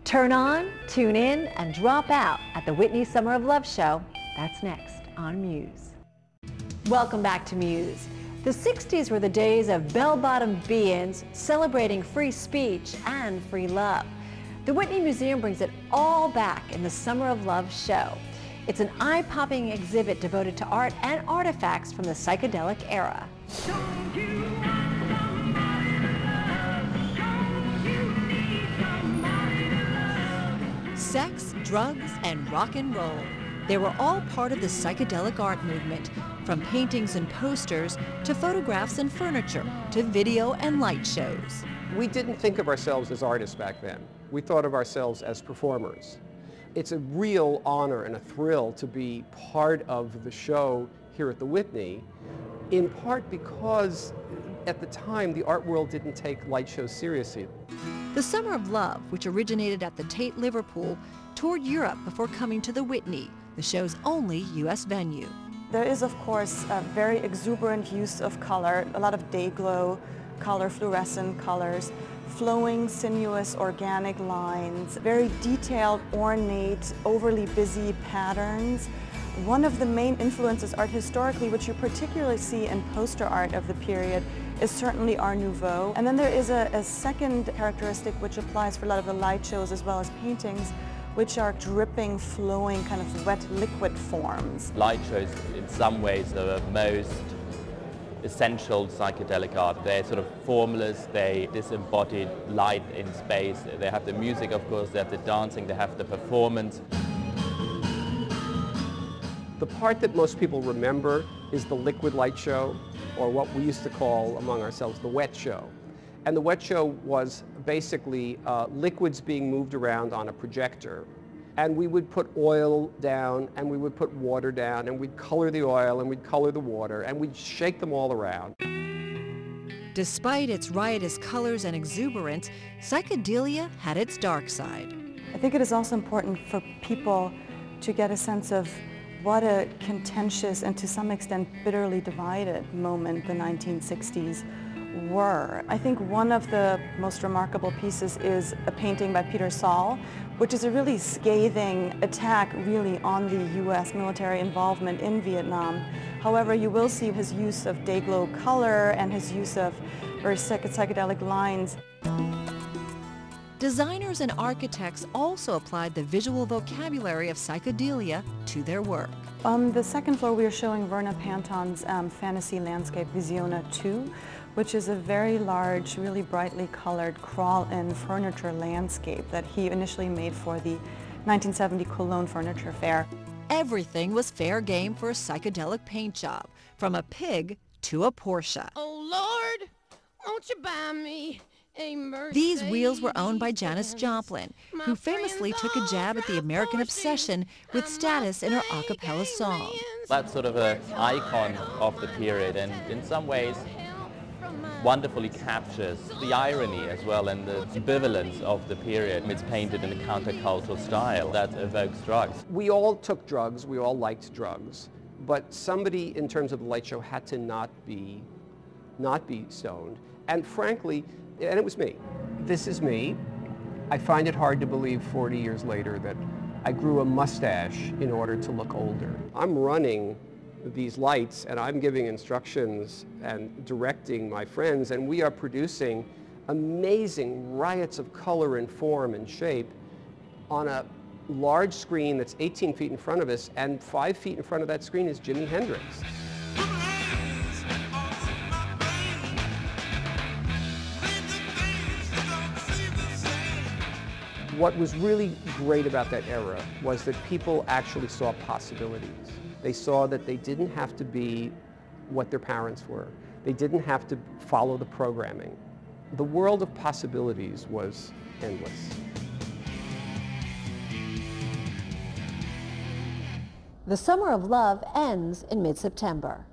Turn on, tune in, and drop out at the Whitney Summer of Love show. That's next on Muse. Welcome back to Muse. The 60s were the days of bell-bottom be-ins celebrating free speech and free love. The Whitney Museum brings it all back in the Summer of Love show. It's an eye-popping exhibit devoted to art and artifacts from the psychedelic era. Sex, drugs, and rock and roll. They were all part of the psychedelic art movement, from paintings and posters to photographs and furniture to video and light shows. We didn't think of ourselves as artists back then. We thought of ourselves as performers. It's a real honor and a thrill to be part of the show here at the Whitney, in part because at the time the art world didn't take light shows seriously. The Summer of Love, which originated at the Tate Liverpool, toured Europe before coming to the Whitney, the show's only U.S. venue. There is, of course, a very exuberant use of color, a lot of day glow color, fluorescent colors, flowing, sinuous, organic lines, very detailed, ornate, overly busy patterns. One of the main influences art historically, which you particularly see in poster art of the period, is certainly Art Nouveau. And then there is a second characteristic which applies for a lot of the light shows as well as paintings, which are dripping, flowing, kind of wet liquid forms. Light shows, in some ways, are the most essential psychedelic art. They're sort of formless, they disembodied light in space. They have the music, of course, they have the dancing, they have the performance. The part that most people remember is the liquid light show, or what we used to call among ourselves the wet show. And the wet show was basically liquids being moved around on a projector. And we would put oil down, and we would put water down, and we'd color the oil, and we'd color the water, and we'd shake them all around. Despite its riotous colors and exuberance, psychedelia had its dark side. I think it is also important for people to get a sense of what a contentious and to some extent bitterly divided moment the 1960s were. I think one of the most remarkable pieces is a painting by Peter Saul, which is a really scathing attack really on the US military involvement in Vietnam. However, you will see his use of day-glow color and his use of very psychedelic lines. Designers and architects also applied the visual vocabulary of psychedelia to their work. On the second floor, we are showing Werner Panton's fantasy landscape Visiona 2, which is a very large, really brightly colored crawl-in furniture landscape that he initially made for the 1970 Cologne Furniture Fair. Everything was fair game for a psychedelic paint job, from a pig to a Porsche. Oh Lord, won't you buy me a Mercedes? These wheels were owned by Janis Joplin, who famously took a jab at the American obsession with status in her a cappella song. That's sort of an icon of the period, and in some ways wonderfully captures the irony as well and the ambivalence of the period. It's painted in a countercultural style that evokes drugs. We all took drugs, we all liked drugs, but somebody in terms of the light show had to not be stoned. And frankly, and it was me. This is me. I find it hard to believe 40 years later that I grew a mustache in order to look older. I'm running these lights and I'm giving instructions and directing my friends, and we are producing amazing riots of color and form and shape on a large screen that's 18 feet in front of us, and 5 feet in front of that screen is Jimi Hendrix. What was really great about that era was that people actually saw possibilities. They saw that they didn't have to be what their parents were. They didn't have to follow the programming. The world of possibilities was endless. The Summer of Love ends in mid-September.